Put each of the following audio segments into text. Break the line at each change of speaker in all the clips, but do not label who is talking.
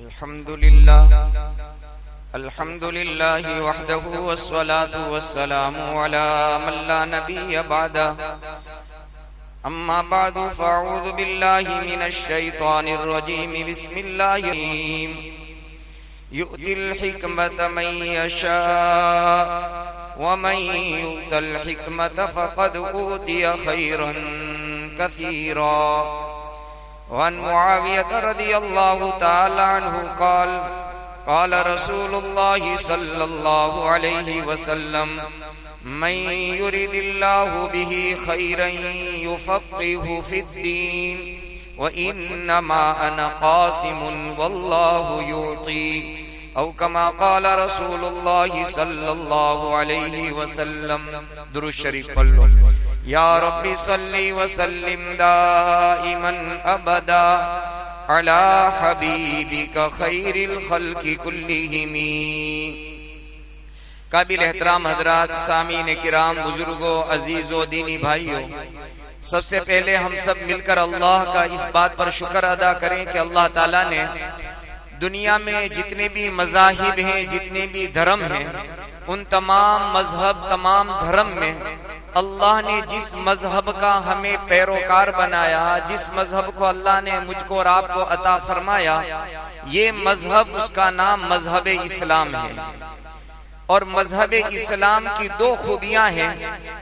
الحمد لله وحده والصلاة والسلام على من لا نبي بعده أما بعد فأعوذ بالله من الشيطان الرجيم بسم الله الرحيم يؤتي الحكمة من يشاء ومن يؤت الحكمة فقد أوتي خيرا كثيرا. وعن معاوية رضي الله تعالى عنه قال قال رسول الله صلى الله عليه وسلم من يرد الله به خيرا يفقهه في الدين وإنما أنا قاسم والله يعطي أو كما قال رسول الله صلى الله عليه وسلم. درود شریف پڑھ لو. یا رب صلی وسلم دائما ابدا علی حبیبک خیر الخلق کلہم. قابل احترام حضرات، سامعین کرام، بزرگوں، عزیزوں، دینی بھائیوں، سب سے پہلے ہم سب مل کر اللہ کا اس بات پر شکر ادا کریں کہ اللہ تعالیٰ نے دنیا میں جتنے بھی مذاہب ہیں، جتنے بھی دھرم ہیں، ان تمام مذہب، تمام دھرم میں اللہ نے جس مذہب کا ہمیں پیروکار بنایا، جس مذہب کو اللہ نے مجھ کو اور آپ کو عطا فرمایا، یہ مذہب، اس کا نام مذہب اسلام ہے. اور مذہب اسلام کی دو خوبیاں ہیں.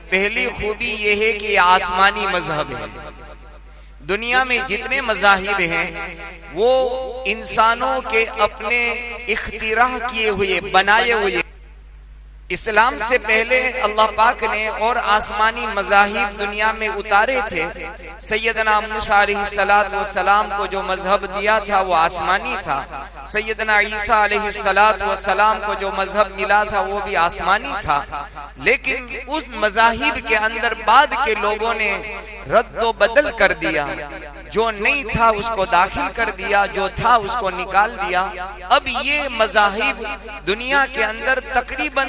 پہلی خوبی یہ ہے کہ یہ آسمانی مذہب ہے. دنیا میں جتنے مذاہب ہیں وہ انسانوں کے اپنے اختراع کیے ہوئے، بنائے ہوئے. اسلام سے پہلے اللہ پاک نے اور آسمانی مذاہب دنیا میں اتارے تھے. سیدنا موسیٰ علیہ السلام کو جو مذہب دیا تھا وہ آسمانی تھا. سیدنا عیسیٰ علیہ السلام کو جو مذہب ملا تھا وہ بھی آسمانی تھا. لیکن اس مذاہب کے اندر بعد کے لوگوں نے رد و بدل کر دیا. جو نہیں تھا اس کو داخل کر دیا، جو تھا اس کو نکال دیا. اب یہ مذاہب دنیا کے اندر تقریباً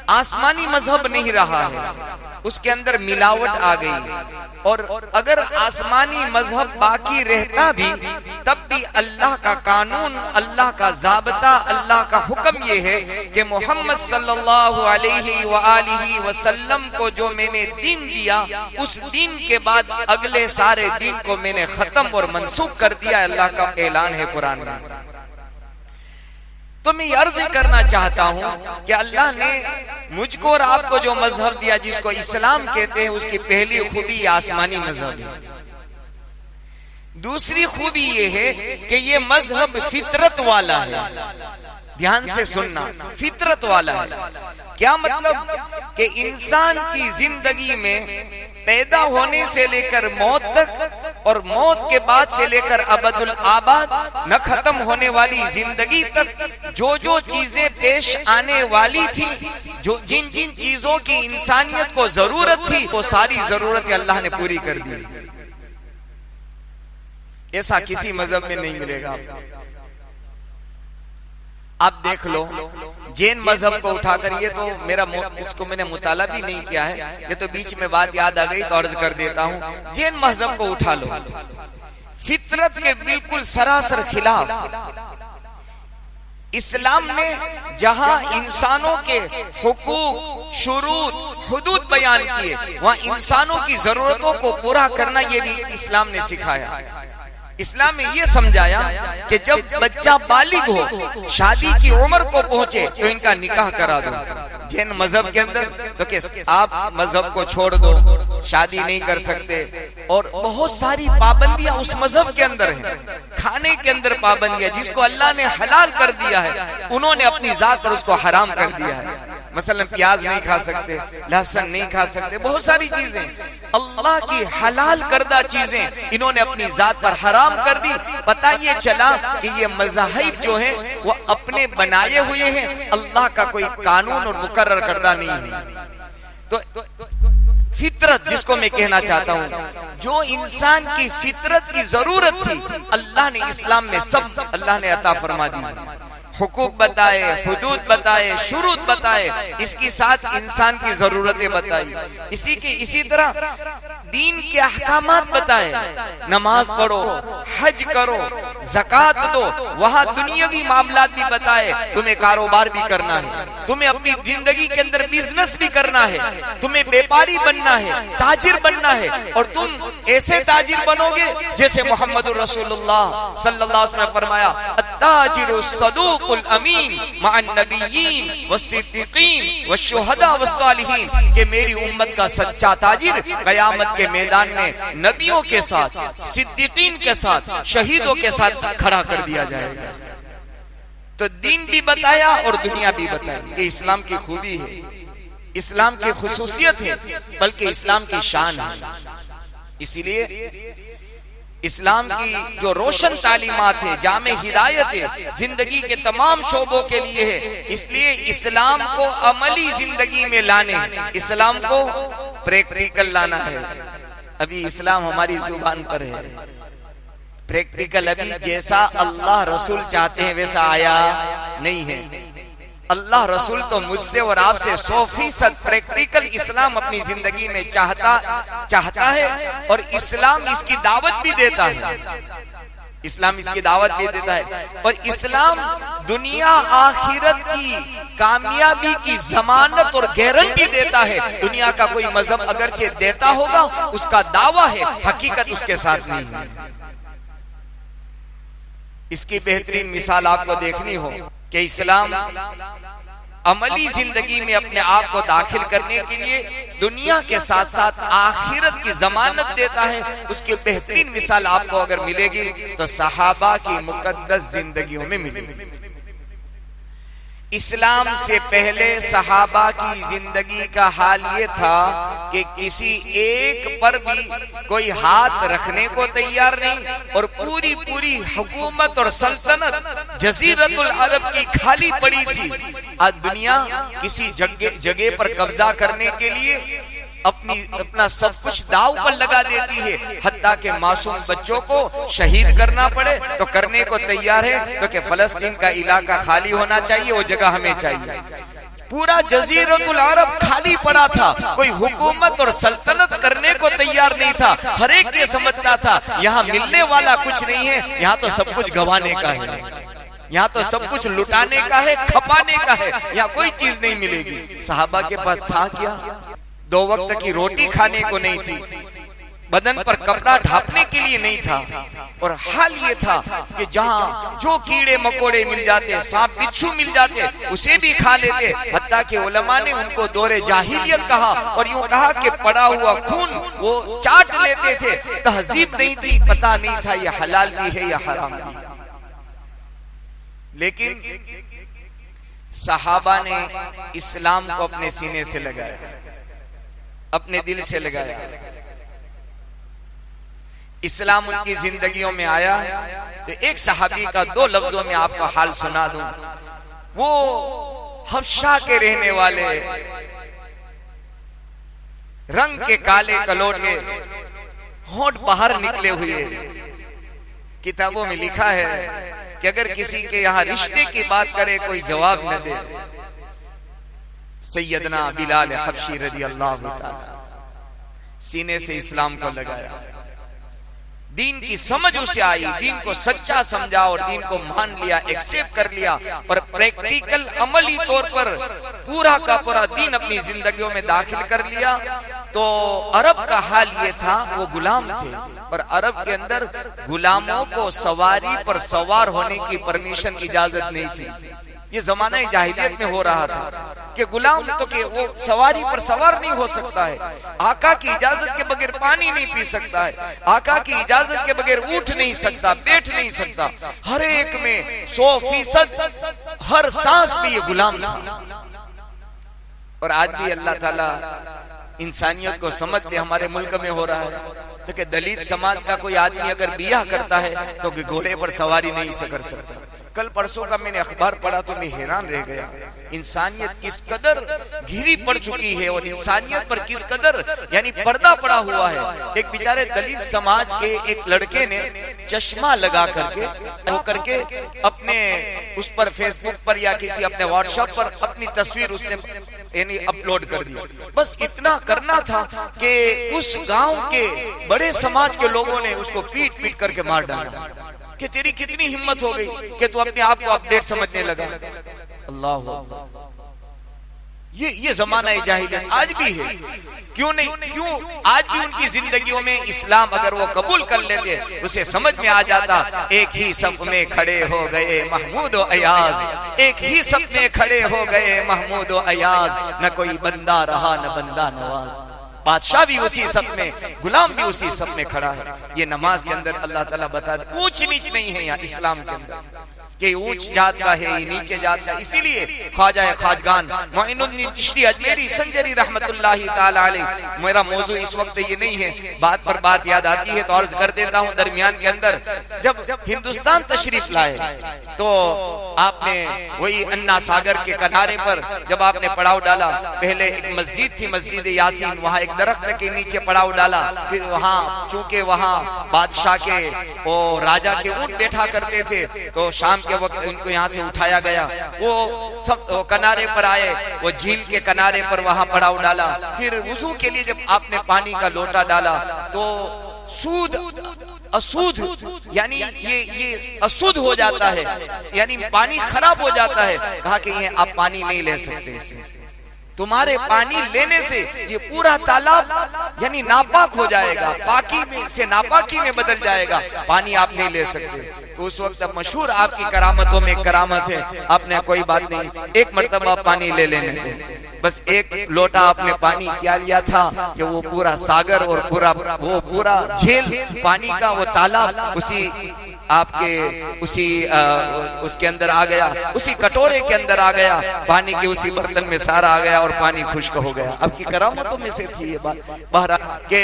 آسمانی مذہب نہیں رہا ہے، اس کے اندر ملاوٹ آ گئی. اور اگر آسمانی مذہب باقی رہتا بھی تب بھی اللہ کا قانون، اللہ کا ضابطہ، اللہ کا حکم یہ ہے کہ محمد صلی اللہ علیہ وآلہ وسلم کو جو میں نے دین دیا، اس دین کے بعد اگلے سارے دین کو میں نے ختم اور منسوخ کر دیا. اللہ کا اعلان ہے قرآن میں. تو میں یہ عرض کرنا چاہتا ہوں کہ اللہ نے مجھ کو اور آپ کو جو مذہب دیا، جس کو اسلام کہتے ہیں، اس کی پہلی خوبی آسمانی مذہب ہے. دوسری خوبی یہ ہے کہ یہ مذہب فطرت والا ہے. دھیان سے سننا، فطرت والا ہے. کیا مطلب؟ کہ انسان کی زندگی میں پیدا ہونے سے لے کر موت تک اور موت کے بعد سے لے کر ابد الآباد، نہ ختم ہونے والی زندگی تک جو جو چیزیں پیش آنے والی تھی، جو جن جن چیزوں کی انسانیت کو ضرورت تھی، وہ ساری ضرورتیں اللہ نے پوری کر دی. ایسا کسی مذہب میں نہیں ملے گا. آپ دیکھ لو جین مذہب کو اٹھا کر، یہ تو اس کو میں نے مطالعہ بھی نہیں کیا ہے، یہ تو بیچ میں بات یاد آ گئی تو عرض کر دیتا ہوں. جین مذہب کو اٹھا لو، فطرت کے بالکل سراسر خلاف. اسلام نے جہاں انسانوں کے حقوق، شروط، حدود بیان کیے، وہاں انسانوں کی ضرورتوں کو پورا کرنا یہ بھی اسلام نے سکھایا. اسلام میں یہ سمجھایا کہ جب بچہ بالغ ہو، شادی کی عمر کو پہنچے تو ان کا نکاح کرا دو. جین مذہب کے اندر تو کہ آپ مذہب کو چھوڑ دو، شادی نہیں کر سکتے، اور بہت ساری پابندیاں اس مذہب کے اندر ہیں. کھانے کے اندر پابندیاں، جس کو اللہ نے حلال کر دیا ہے انہوں نے اپنی ذات پر اس کو حرام کر دیا ہے. مثلا پیاز نہیں کھا سکتے، لہسن نہیں کھا سکتے، بہت ساری چیزیں اللہ کی حلال کردہ چیزیں انہوں نے اپنی ذات پر حرام کر دی. پتہ یہ چلا کہ یہ مذاہب جو ہیں وہ اپنے بنائے ہوئے ہیں، اللہ کا کوئی قانون اور مقرر کردہ نہیں ہے. تو فطرت جس کو میں کہنا چاہتا ہوں، جو انسان کی فطرت کی ضرورت تھی، اللہ نے اسلام میں سب اللہ نے عطا فرما دی. حقوق بتائے، حدود بتائے، شروط بتائے، اس کے ساتھ انسان کی ضرورتیں بتائی. اسی طرح دین کے احکامات بتائے. نماز پڑھو، حج کرو، زکات دو، وہاں دنیاوی معاملات بھی بتائے، تمہیں کاروبار بھی کرنا ہے، تمہیں اپنی زندگی کے اندر بزنس بھی کرنا ہے، تمہیں بیپاری بننا ہے، تاجر بننا ہے، اور تم ایسے تاجر بنو گے جیسے محمد رسول اللہ صلی اللہ علیہ وسلم نے فرمایا التاجر الصدوق الامین مع النبیین والصدیقین والشہداء والصالحین، کہ میری امت کا سچا تاجر قیامت کے میدان میں نبیوں کے ساتھ، صدیقین کے ساتھ، شہیدوں کے ساتھ کھڑا کر دیا جائے گا۔ تو دین بھی بتایا اور دنیا بھی بتائی، یہ اسلام کی خوبی ہے، اسلام کی خصوصیت ہے، بلکہ اسلام کی شان ہے۔ اسی لیے اسلام کی جو روشن تعلیمات ہے، جامع ہدایت ہے، زندگی کے تمام شعبوں کے لیے ہے، اس لیے اسلام کو عملی زندگی میں لانے، اسلام کو پریکٹیکل لانا ہے۔ ابھی اسلام ہماری زبان پر ہے، پریکٹیکل ابھی جیسا اللہ رسول چاہتے ہیں ویسا آیا نہیں ہے۔ اللہ رسول تو مجھ سے اور آپ سے 100% پریکٹیکل اسلام اپنی زندگی میں چاہتا ہے، اور اسلام اس کی دعوت بھی دیتا ہے، اسلام اس کی دعوت بھی دیتا ہے، اور اسلام دنیا آخرت کی کامیابی کی ضمانت اور گارنٹی دیتا ہے۔ دنیا کا کوئی مذہب اگرچہ دیتا ہوگا، اس کا دعویٰ ہے، حقیقت اس کے ساتھ نہیں ہے۔ اس کی بہترین مثال آپ کو دیکھنی ہو کہ اسلام عملی زندگی میں اپنے آپ کو داخل کرنے کے لیے دنیا کے ساتھ ساتھ آخرت کی ضمانت دیتا ہے۔ اس کی بہترین مثال آپ کو اگر ملے گی تو صحابہ کی مقدس زندگیوں میں ملے گی۔ اسلام سے پہلے صحابہ کی زندگی کا حال یہ تھا کہ کسی ایک پر بھی کوئی ہاتھ رکھنے کو تیار نہیں، اور پوری حکومت اور سلطنت جزیرت العرب کی خالی پڑی تھی۔ آج دنیا کسی جگہ پر قبضہ کرنے کے لیے اپنا سب کچھ داؤ پر لگا دیتی ہے، حتیٰ کہ معصوم بچوں کو شہید کرنا پڑے تو کرنے کو تیار ہے، تو کہ فلسطین کا علاقہ خالی ہونا چاہیے، وہ جگہ ہمیں چاہیے۔ پورا جزیرت العرب خالی پڑا تھا، کوئی حکومت اور سلطنت کرنے کو تیار نہیں تھا۔ ہر ایک یہ سمجھتا تھا یہاں ملنے والا کچھ نہیں ہے، یہاں تو سب کچھ گوانے کا ہے، یہاں تو سب کچھ لٹانے کا ہے، کھپانے کا ہے، یہاں کوئی چیز نہیں ملے گی۔ صحابہ کے پاس تھا کیا؟ 2 وقت کی روٹی کھانے کو نہیں تھی، بدن پر کپڑا ڈھانپنے کے لیے نہیں تھا، اور حال یہ تھا کہ جہاں جو کیڑے مکوڑے مل جاتے، سانپ بچھو مل جاتے، اسے بھی کھا لیتے، حتیٰ کہ علماء نے ان کو دور جاہلیت کہا، اور یوں کہا کہ پڑا ہوا خون وہ چاٹ لیتے تھے۔ تہذیب نہیں تھی، پتہ نہیں تھا یہ حلال بھی ہے یا حرام بھی۔ لیکن صحابہ نے اسلام کو اپنے سینے سے لگایا، اپنے دل سے لگایا۔ اسلام ان کی زندگیوں میں آیا تو ایک صحابی کا 2 لفظوں میں آپ کا حال سنا دوں۔ وہ حبشہ کے رہنے والے، رنگ کے کالے کلوٹے، ہونٹ باہر نکلے ہوئے۔ کتابوں میں لکھا ہے کہ اگر کسی کے یہاں رشتے کی بات کرے کوئی جواب نہ دے، سیدنا بلال حبشی رضی اللہ تعالی سینے سے اسلام کو لگایا، دین کی سمجھ اسے آئی، دین کو سچا سمجھا اور دین کو مان لیا، ایکسپٹ کر لیا، اور پریکٹیکل عملی طور پر پورا کا پورا دین اپنی زندگیوں میں داخل کر لیا۔ تو عرب کا حال یہ تھا، وہ غلام تھے، اور عرب کے اندر غلاموں کو سواری پر سوار ہونے کی پرمیشن اجازت نہیں تھی۔ یہ زمانہ جاہلیت میں ہو رہا تھا کہ غلام تو کہ وہ سواری پر سوار نہیں ہو سکتا ہے، آقا کی اجازت کے بغیر پانی نہیں پی سکتا ہے، آقا کی اجازت کے بغیر اٹھ نہیں سکتا، بیٹھ نہیں سکتا۔ ہر ایک میں 100% ہر سانس بھی یہ غلام تھا۔ اور آج بھی اللہ تعالیٰ انسانیت کو سمجھ دے، ہمارے ملک میں ہو رہا ہے تو کہ دلت سماج کا کوئی آدمی اگر بیاہ کرتا ہے تو کہ گھوڑے پر سواری نہیں کر سکتا۔ کل پرسوں کا میں نے اخبار پڑھا تو میں حیران رہ گیا، انسانیت کس قدر گھری پڑ چکی ہے، اور انسانیت پر کس قدر یعنی پردہ پڑا ہوا ہے۔ ایک بیچارے دلت سماج کے ایک لڑکے نے چشمہ لگا کر کے اپنے اس پر فیس بک پر یا کسی اپنے واٹس ایپ پر اپنی تصویر اس نے یعنی اپلوڈ کر دی۔ بس اتنا کرنا تھا کہ اس گاؤں کے بڑے سماج کے لوگوں نے اس کو پیٹ کر کے مار ڈالا، کہ تیری کتنی ہمت ہو گئی کہ تو اپنے آپ کو اپڈیٹ سمجھنے لگا. اللہ اکبر. یہ زمانہ جاہلیت آج بھی ہے. کیوں نہیں؟ کیوں آج بھی ان کی زندگیوں میں اسلام اگر وہ قبول کر لیتے اسے سمجھ میں آ جاتا. ایک ہی صف میں کھڑے ہو گئے محمود و ایاز, ایک ہی صف میں کھڑے ہو گئے محمود و ایاز, نہ کوئی بندہ رہا نہ بندہ نواز. بادشاہ بھی اسی صف میں, غلام بھی اسی صف میں کھڑا ہے. یہ نماز کے اندر اللہ تعالیٰ بتا دے اونچ نیچ نہیں ہے یہاں اسلام کے اندر کہ اونچ جات کا ہے یہ نیچے جات کا. اسی لیے خواجہ خواجگان معین الدین چشتی اجمیری سنجری رحمت اللہ تعالی علیہ, میرا موضوع اس وقت یہ نہیں ہے, بات پر بات یاد آتی ہے تو عرض کر دیتا ہوں. درمیان کے اندر جب ہندوستان تشریف لائے تو آپ نے وہی انا ساگر کے کنارے پر جب آپ نے پڑاؤ ڈالا, پہلے ایک مسجد تھی مسجد یاسین, وہاں ایک درخت کے نیچے پڑاؤ ڈالا. پھر وہاں چونکہ وہاں بادشاہ کے اور راجا کے اونٹ بیٹھا کرتے تھے تو شام کے وقت ان کو یہاں سے اٹھایا گیا. وہ سب کنارے پر آئے, وہ جھیل کے کنارے پر وہاں پڑاؤ ڈالا. پھر وضو کے لیے جب آپ نے پانی کا لوٹا ڈالا تو اسود یعنی یہ اسود ہو جاتا ہے, یعنی پانی خراب ہو جاتا ہے. کہا کہ یہ آپ پانی نہیں لے سکتے, تمہارے پانی لینے سے یہ پورا تالاب یعنی ناپاک ہو جائے گا, پاکی میں سے ناپاکی میں بدل جائے گا, پانی آپ نہیں لے سکتے. تو اس وقت مشہور آپ کی کرامتوں میں کرامت ہے, آپ نے کوئی بات نہیں, ایک مرتبہ پانی لے لینے دیں. بس ایک لوٹا آپ نے پانی کیا لیا تھا کہ وہ پورا ساگر اور پورا جھیل پانی کا وہ تالاب اسی آپ کے اس کے اندر آ گیا, اسی کٹورے کے اندر آ گیا, پانی کے اسی برتن میں سارا آ گیا اور پانی خشک ہو گیا. اب کی کرامتوں میں سے تھی یہ بات. بہرحال کہ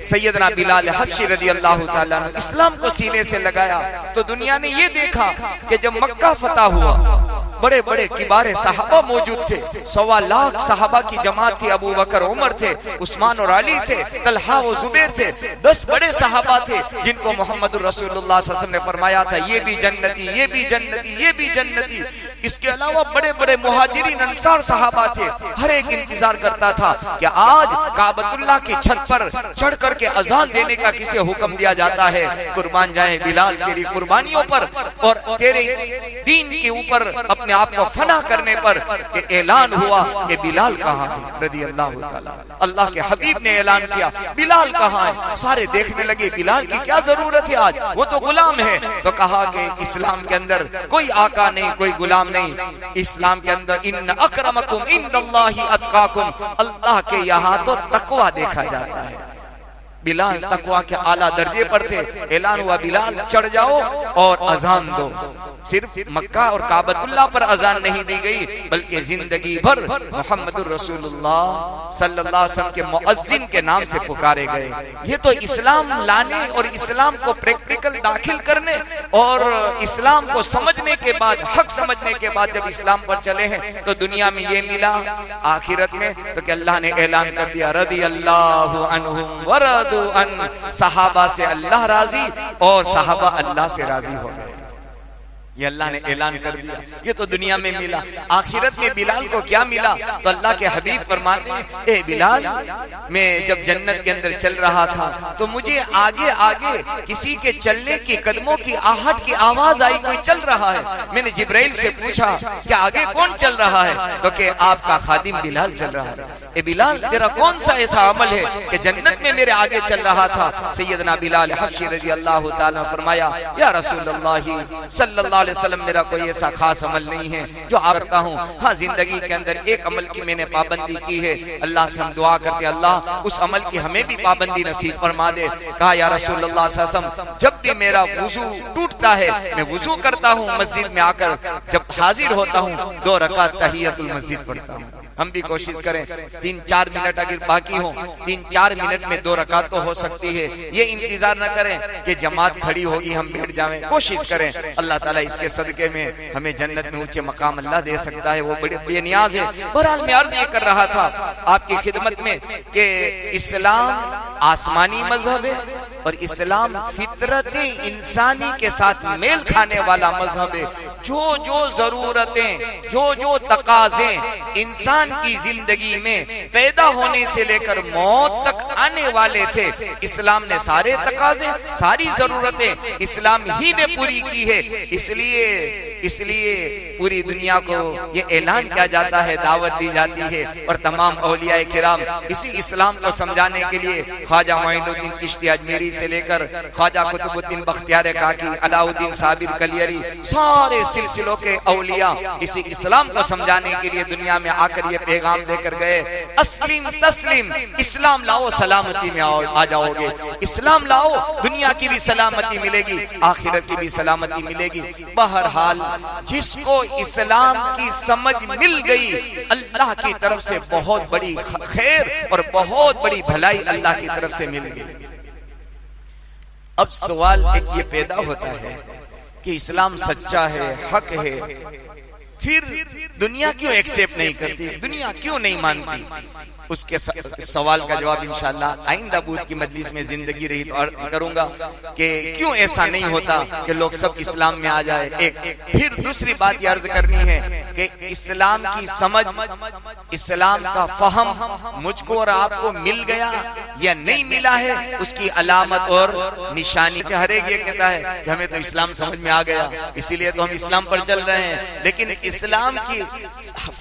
سیدنا بلال حبشی رضی اللہ تعالیٰ عنہ اسلام کو سینے سے لگایا تو دنیا نے یہ دیکھا کہ جب مکہ فتح ہوا بڑے بڑے کبار صحابہ موجود تھے, 1.25 لاکھ صحابہ کی جماعت تھی. ابو بکر عمر تھے, عثمان اور علی تھے, طلحہ و زبیر تھے, 10 بڑے صحابہ تھے جن کو محمد رسول اللہ صلی اللہ علیہ وسلم نے فرمایا تھا یہ بھی جنتی, یہ بھی جنتی, یہ بھی جنتی. اس کے علاوہ بڑے بڑے مہاجرین انصار صحابہ تھے. ہر ایک انتظار کرتا تھا کہ آج کعبۃ اللہ کی چھت پر چڑھ کر کے اذان دینے کا کسے حکم دیا جاتا ہے. قربان جائے بلال تیری قربانیوں پر اور تیرے دین کے اوپر اپنے آپ کو فنا کرنے پر کہ اعلان ہوا کہ بلال کہاں ہے رضی اللہ تعالی. اللہ کے حبیب نے اعلان کیا بلال کہاں ہے. سارے دیکھنے لگے بلال کی کیا ضرورت ہے, آج وہ تو غلام ہے. تو کہا کہ اسلام کے اندر کوئی آقا نہیں, کوئی غلام نہیں. اسلام کے اندر ان اکرمکم عند اللہ اتقاکم, اللہ کے یہاں تو تقوی دیکھا جاتا ہے. بلال تقوی کے اعلیٰ درجے پر تھے. اعلان ہوا بلال چڑھ جاؤ اور اذان دو. صرف مکہ اور کعبۃ اللہ پر اذان نہیں دی گئی بلکہ زندگی بھر محمد الرسول اللہ صلی اللہ علیہ وسلم کے مؤذن کے نام سے پکارے گئے. یہ تو اسلام لانے اور اسلام کو پریکٹیکل داخل کرنے اور اسلام کو سمجھنے کے بعد, حق سمجھنے کے بعد جب اسلام پر چلے ہیں تو دنیا میں یہ ملا. آخرت میں تو کہ اللہ نے اعلان کر دیا رضی اللہ عنہم ورضوا عنہ, صحابہ سے اللہ راضی اور صحابہ اللہ سے راضی ہو گئے. یہ اللہ نے اعلان کر دیا. یہ تو دنیا میں ملا. آخرت میں بلال کو کیا ملا تو اللہ کے حبیب فرماتے ہیں اے بلال, میں جب جنت کے اندر چل رہا تھا تو مجھے آگے آگے کسی کے چلنے کی قدموں کی آہٹ کی آواز آئی, کوئی چل رہا ہے. میں نے جبرائیل سے پوچھا کہ آگے کون چل رہا ہے تو کہ آپ کا خادم بلال چل رہا ہے. اے بلال تیرا کون سا ایسا عمل ہے کہ جنت میں میرے آگے چل رہا تھا. سیدنا بلال حبشی رضی اللہ تعالیٰ فرمایا یا رسول اللہ صلی اللہ علیہ وسلم, میرا کوئی ایسا خاص عمل نہیں ہے جو آپ کرتا ہوں. ہاں زندگی کے اندر ایک عمل کی میں نے پابندی کی ہے. اللہ سے ہم دعا کرتے اللہ اس عمل کی ہمیں بھی پابندی نصیب فرما دے. کہا یا رسول اللہ صلی اللہ علیہ وسلم, جب بھی میرا وضو ٹوٹتا ہے میں وضو کرتا ہوں, مسجد میں آ کر جب حاضر ہوتا ہوں 2 رکعت تحیۃ المسجد پڑھتا ہوں. ہم بھی کوشش کریں 3-4 منٹ اگر باقی ہوں 3-4 منٹ میں 2 رکعت تو ہو سکتی ہے. یہ انتظار نہ کریں کہ جماعت کھڑی ہوگی ہم بیٹھ جائیں. کوشش کریں. اللہ تعالیٰ اس کے صدقے میں ہمیں جنت میں اونچے مقام اللہ دے سکتا ہے, وہ بڑے بے نیاز ہے. بہرحال میں عرض یہ کر رہا تھا آپ کی خدمت میں کہ اسلام آسمانی مذہب ہے اور اسلام فطرت انسانی کے ساتھ میل کھانے والا مذہب ہے. جو جو ضرورتیں، جو جو تقاضے انسان کی زندگی میں پیدا ہونے سے لے کر موت تک آنے والے تھے، اسلام نے سارے تقاضے، ساری ضرورتیں اسلام ہی نے پوری کی ہے. اس لیے پوری دنیا کو یہ اعلان کیا جاتا ہے، دعوت دی جاتی ہے، اور تمام اولیاء کرام اسی اسلام کو سمجھانے کے لیے خواجہ معین الدین چشتی اجمیری سے لے کر خواجہ قطب الدین بختیار کاکی، علاء الدین صابر کلیری، سارے سلسلوں کے اولیاء اسی اسلام کو سمجھانے کے لیے دنیا میں آ کر یہ پیغام دے کر گئے، اسلم تسلم، اسلام لاؤ سلامتی میں آ جاؤ گے، اسلام لاؤ دنیا کی بھی سلامتی ملے گی، آخرت کی بھی سلامتی ملے گی. بہرحال جس کو اسلام کی سمجھ مل گئی، اللہ کی طرف سے بہت بڑی خیر اور بہت بڑی بھلائی اللہ کی طرف سے مل گئی. اب سوال ایک یہ پیدا ہوتا ہے کہ اسلام سچا ہے، حق ہے، پھر دنیا کیوں ایکسیپٹ نہیں کرتی، دنیا کیوں نہیں مانتی؟ اس کے سوال کا جواب انشاءاللہ آئندہ بدھ کی مجلس میں زندگی رہی تو عرض کروں گا کہ کیوں ایسا نہیں ہوتا کہ لوگ سب اسلام میں آ جائے. ایک پھر دوسری بات یہ عرض کرنی ہے کہ اسلام کی سمجھ، اسلام کا فہم مجھ کو اور آپ کو مل گیا یا نہیں ملا ہے، اس کی علامت اور نشانی سے ہر ایک یہ کہتا ہے کہ ہمیں تو اسلام سمجھ میں آ گیا، اسی لیے تو ہم اسلام پر چل رہے ہیں، لیکن اسلام کی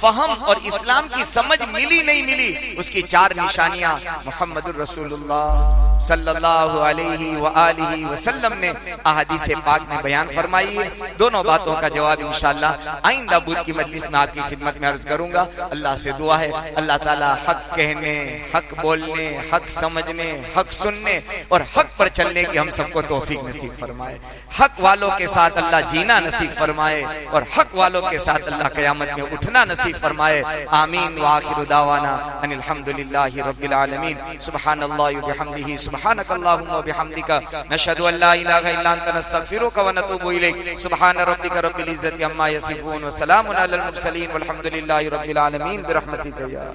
فہم اور اسلام کی سمجھ ملی نہیں ملی، اس کی چار نشانیاں محمد الرسول اللہ صلی اللہ علیہ وآلہ وسلم نے احادیث پاک میں بیان فرمائی ہے. دونوں باتوں کا جواب انشاءاللہ آئندہ بدھ کی مجلس میں آپ کی خدمت میں عرض کروں گا. اللہ سے دعا ہے اللہ تعالی حق کہنے، حق بولنے، حق سمجھنے، حق سننے اور حق پر چلنے کی ہم سب کو توفیق نصیب فرمائے. حق والوں کے ساتھ اللہ جینا نصیب فرمائے اور حق والوں کے ساتھ اللہ قیامت میں اٹھنا نصیب فرمائے. آمین. وآخر دعوانا ان الحمدللہ رب العالمین. سبحان اللہ وبحمدہ، سبحانک اللہم وبحمدک، نشہد ان لا الہ الا انت، نستغفرک ونتوب الیک. سبحان ربک رب العزت عما یصفون وسلام علی المرسلین والحمدللہ رب العالمین برحمتک یا